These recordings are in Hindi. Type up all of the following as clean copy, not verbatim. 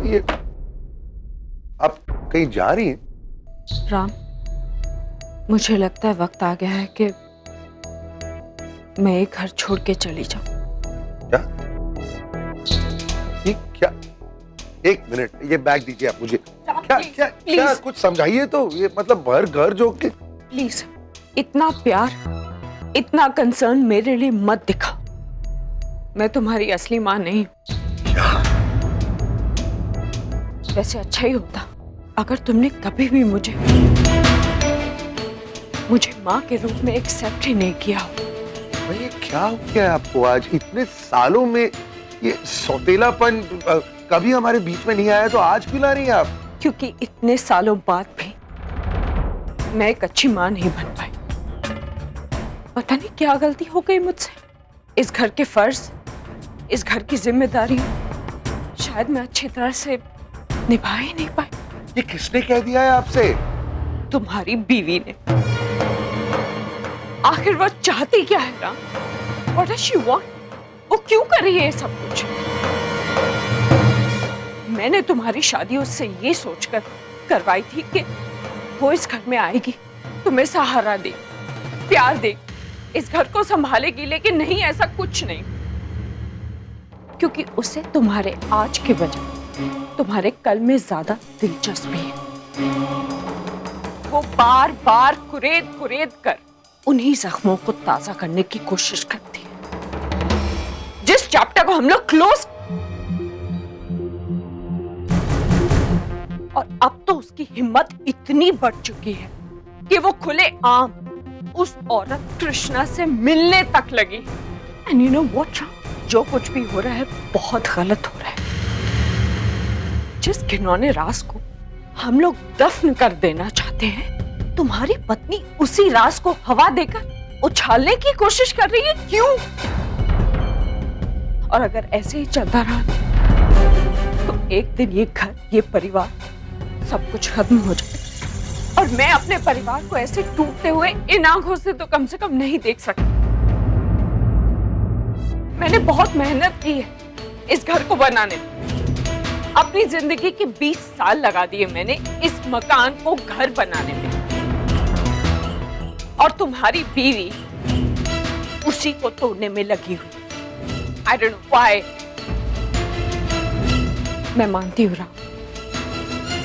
ये आप कहीं जा रही हैं? राम, मुझे लगता है वक्त आ गया है कि मैं ये घर छोड़ के चली जाऊं। क्या? ये क्या? एक मिनट, ये बैग दीजिए आप मुझे। क्या क्या क्या कुछ समझाइए तो। ये मतलब भर घर जो कि प्लीज, इतना प्यार, इतना कंसर्न मेरे लिए मत दिखाओ। मैं तुम्हारी असली माँ नहीं। क्या? वैसे अच्छा ही होता अगर तुमने कभी भी मुझे माँ के रूप में एक्सेप्ट ही नहीं किया हो। ये क्या हो गया आपको आज? इतने सालों में ये सौतेलापन कभी हमारे बीच में नहीं आया, तो आज क्यों ला रही हैं आप? क्योंकि इतने सालों बाद भी मैं एक अच्छी माँ नहीं बन पाई। पता नहीं क्या गलती हो गई मुझसे। इस घर के फर्ज, इस घर की जिम्मेदारी शायद मैं अच्छी तरह से निभा ही नहीं पाई। ये किसने कह दिया है आपसे? तुम्हारी बीवी ने। आखिर वो चाहती क्या है Ram? What does she want? वो क्यों कर रही है ये सब कुछ? मैंने तुम्हारी शादी उससे ये सोचकर करवाई थी कि वो इस घर में आएगी, तुम्हें सहारा दे, प्यार दे, इस घर को संभालेगी। लेकिन नहीं, ऐसा कुछ नहीं। क्योंकि उसे तुम्हारे आज के बजाय तुम्हारे कल में ज्यादा दिलचस्पी है। वो बार बार कुरेद कुरेद कर उन्हीं जख्मों को ताजा करने की कोशिश करती है जिस चैप्टर को हम लोग क्लोज। और अब तो उसकी हिम्मत इतनी बढ़ चुकी है कि वो खुले आम उस औरत कृष्णा से मिलने तक लगी। एंड यू नो व्हाट, जो कुछ भी हो रहा है बहुत गलत हो रहा है। जिस घिनौने राज को हम लोग दफन कर देना चाहते हैं, तुम्हारी पत्नी उसी राज को हवा देकर उछालने की कोशिश कर रही है। क्यों? और अगर ऐसे ही चलता रहा तो एक दिन ये घर, ये परिवार, सब कुछ खत्म हो जाए। और मैं अपने परिवार को ऐसे टूटते हुए इन आंखों से तो कम से कम नहीं देख सकती। मैंने बहुत मेहनत की है इस घर को बनाने में। अपनी जिंदगी के 20 साल लगा दिए मैंने इस मकान को घर बनाने में। और तुम्हारी बीवी उसी को तोड़ने में लगी हुई। I don't know why। मैं मानती हूँ राम,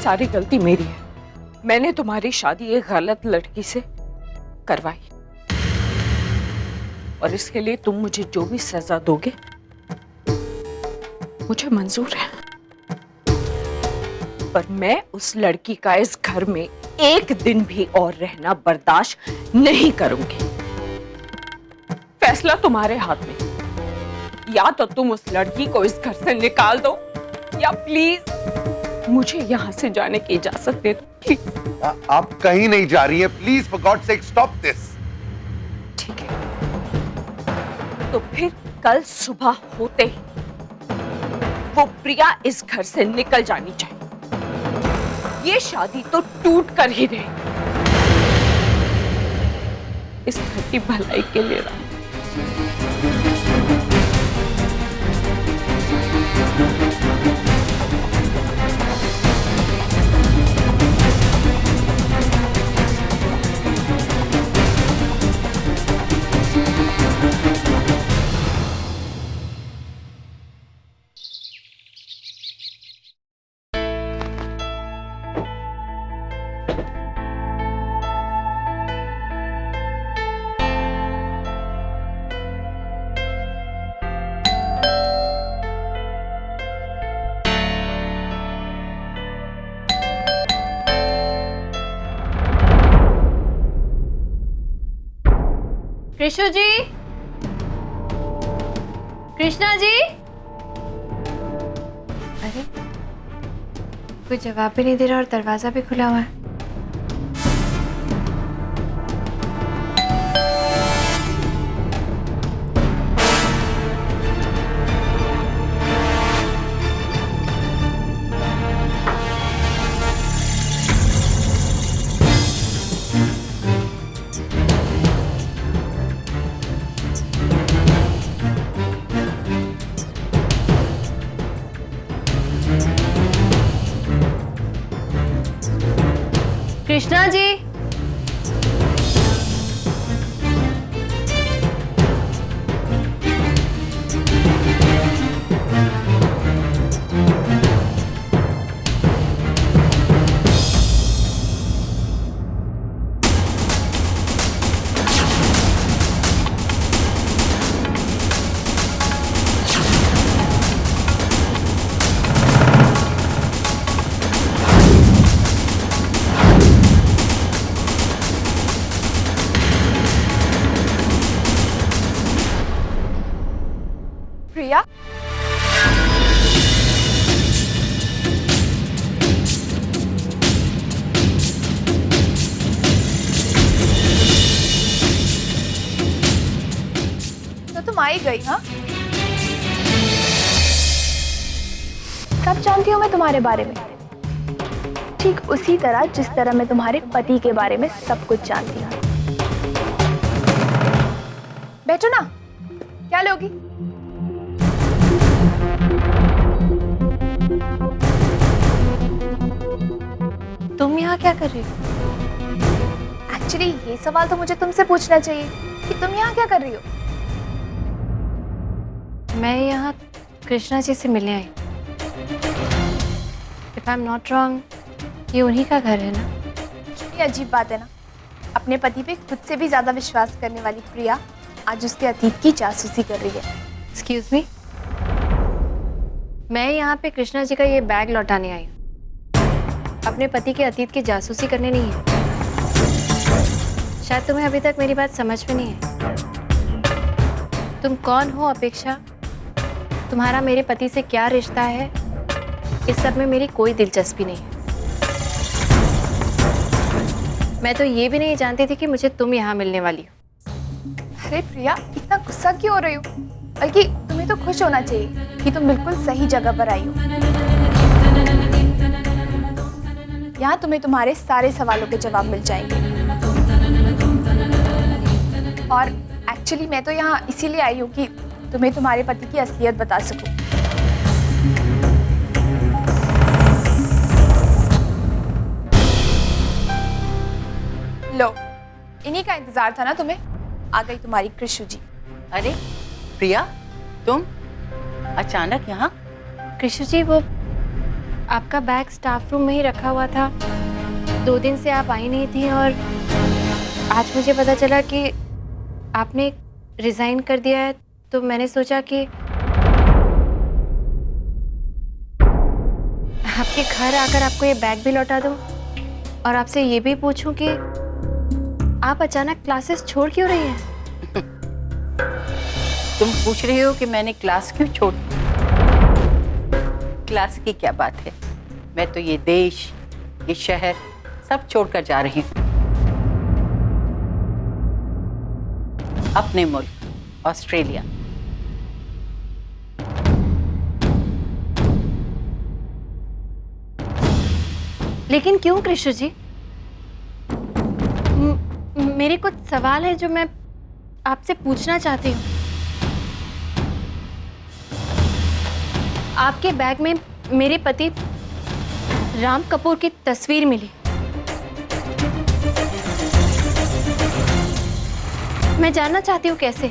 सारी गलती मेरी है। मैंने तुम्हारी शादी एक गलत लड़की से करवाई और इसके लिए तुम मुझे जो भी सजा दोगे मुझे मंजूर है। पर मैं उस लड़की का इस घर में एक दिन भी और रहना बर्दाश्त नहीं करूंगी। फैसला तुम्हारे हाथ में। या तो तुम उस लड़की को इस घर से निकाल दो, या प्लीज मुझे यहाँ से जाने की इजाजत दे दो। प्लीज। आप कहीं नहीं जा रही हैं। Please for God sake stop this. ठीक है, तो फिर कल सुबह होते ही वो प्रिया इस घर से निकल जानी चाहिए। ये शादी तो टूट कर ही रही। इस घर की भलाई के लिए रहा। कृष्णा जी, कृष्णा जी। अरे कोई जवाब भी नहीं दे रहा और दरवाजा भी खुला हुआ है। कृष्णा जी। प्रिया, तो तुम आई गई? हाँ, सब जानती हूँ मैं तुम्हारे बारे में, ठीक उसी तरह जिस तरह मैं तुम्हारे पति के बारे में सब कुछ जानती हूँ। बैठो ना, क्या लोगी? तुम यहाँ क्या कर रही हो? एक्चुअली ये सवाल तो मुझे तुमसे पूछना चाहिए कि तुम यहाँ क्या कर रही हो? मैं यहाँ कृष्णा जी से मिलने आई। If I am not wrong, ये उन्हीं का घर है ना? कितनी अजीब बात है ना, अपने पति पे खुद से भी ज्यादा विश्वास करने वाली प्रिया आज उसके अतीत की जासूसी कर रही है। एक्सक्यूज मी, मैं यहाँ पे कृष्णा जी का ये बैग लौटाने आई हूँ, अपने पति के अतीत की जासूसी करने नहीं है। शायद तुम्हें अभी तक मेरी बात समझ में नहीं है। तुम कौन हो अपेक्षा, तुम्हारा मेरे पति से क्या रिश्ता है, इस सब में मेरी कोई दिलचस्पी नहीं है। मैं तो ये भी नहीं जानती थी कि मुझे तुम यहाँ मिलने वाली हो। अरे प्रिया, इतना गुस्सा क्यों हो रही हो? बल्कि तुम्हें तो खुश होना चाहिए कि तुम बिल्कुल सही जगह पर आई हो। यहाँ तुम्हें तुम्हारे सारे सवालों के जवाब मिल जाएंगे। और एक्चुअली मैं तो यहाँ इसीलिए आई हूँ कि तुम्हें तुम्हारे पति की असलियत बता सकूं। लो, इन्हीं का इंतजार था ना तुम्हें। आ गई तुम्हारी कृष्ण जी। अरे प्रिया, तुम अचानक यहाँ? कृष्ण जी, वो आपका बैग स्टाफ रूम में ही रखा हुआ था। 2 दिन से आप आई नहीं थी और आज मुझे पता चला कि आपने रिजाइन कर दिया है, तो मैंने सोचा कि आपके घर आकर आपको ये बैग भी लौटा दूं और आपसे ये भी पूछूं कि आप अचानक क्लासेस छोड़ क्यों रही हैं? तुम पूछ रही हो कि मैंने क्लास क्यों छोड़? क्लास की क्या बात है, मैं तो ये देश, ये शहर सब छोड़कर जा रही हूँ अपने मुल्क ऑस्ट्रेलिया। लेकिन क्यों कृष्ण जी? मेरे कुछ सवाल है जो मैं आपसे पूछना चाहती हूँ। आपके बैग में मेरे पति राम कपूर की तस्वीर मिली। मैं जानना चाहती हूँ कैसे।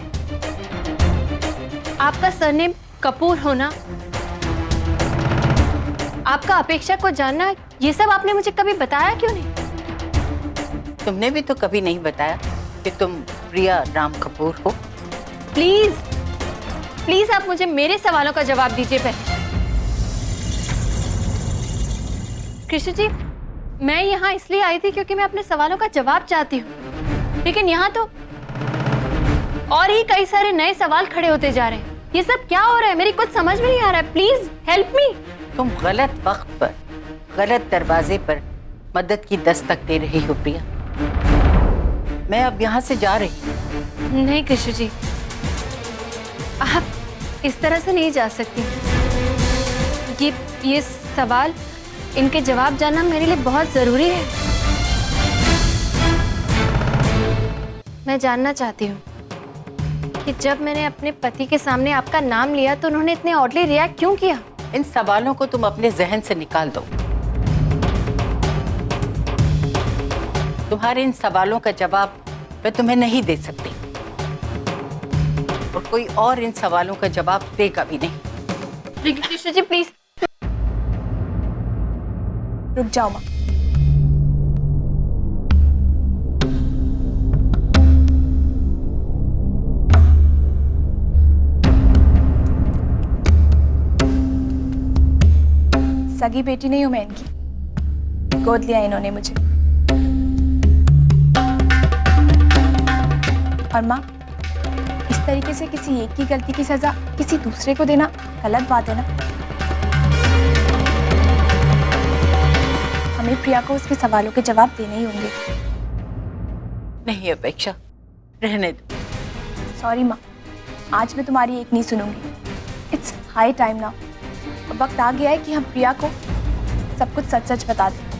आपका सरनेम कपूर होना, आपका अपेक्षा को जानना, ये सब आपने मुझे कभी बताया क्यों नहीं? तुमने भी तो कभी नहीं बताया कि तुम प्रिया राम कपूर हो। प्लीज प्लीज आप मुझे मेरे सवालों का जवाब दीजिए पहले। कृष्ण जी, मैं यहाँ इसलिए आई थी क्योंकि मैं अपने सवालों का जवाब चाहती हूँ, लेकिन यहाँ तो और ही कई सारे नए सवाल खड़े होते जा रहे हैं। ये सब क्या हो रहा है, मेरी कुछ समझ में नहीं आ रहा है। Please help me. तुम गलत वक्त पर, गलत दरवाजे पर मदद की दस्तक दे रही हो प्रिया। मैं अब यहाँ से जा रही हूँ। नहीं कृष्ण जी, आप इस तरह से नहीं जा सकती। ये सवाल, इनके जवाब जानना मेरे लिए बहुत जरूरी है। मैं जानना चाहती हूँ कि जब मैंने अपने पति के सामने आपका नाम लिया तो उन्होंने इतने ऑडली रिएक्ट क्यों किया? इन सवालों को तुम अपने जहन से निकाल दो। तुम्हारे इन सवालों का जवाब मैं तुम्हें नहीं दे सकती, और कोई और इन सवालों का जवाब देगा भी नहीं। लेकिन कृष्ण जी प्लीज। रुक जाओ माँ। सगी बेटी नहीं हूं मैं इनकी, गोद लिया इन्होंने मुझे। और माँ, इस तरीके से किसी एक की गलती की सजा किसी दूसरे को देना गलत बात है ना। हमें प्रिया को उसके सवालों के जवाब देने ही होंगे। नहीं अपेक्षा, रहने दो। सॉरी माँ, आज मैं तुम्हारी एक नहीं सुनूंगी। It's high time now. अब वक्त आ गया है कि हम प्रिया को सब कुछ सच सच बता दें।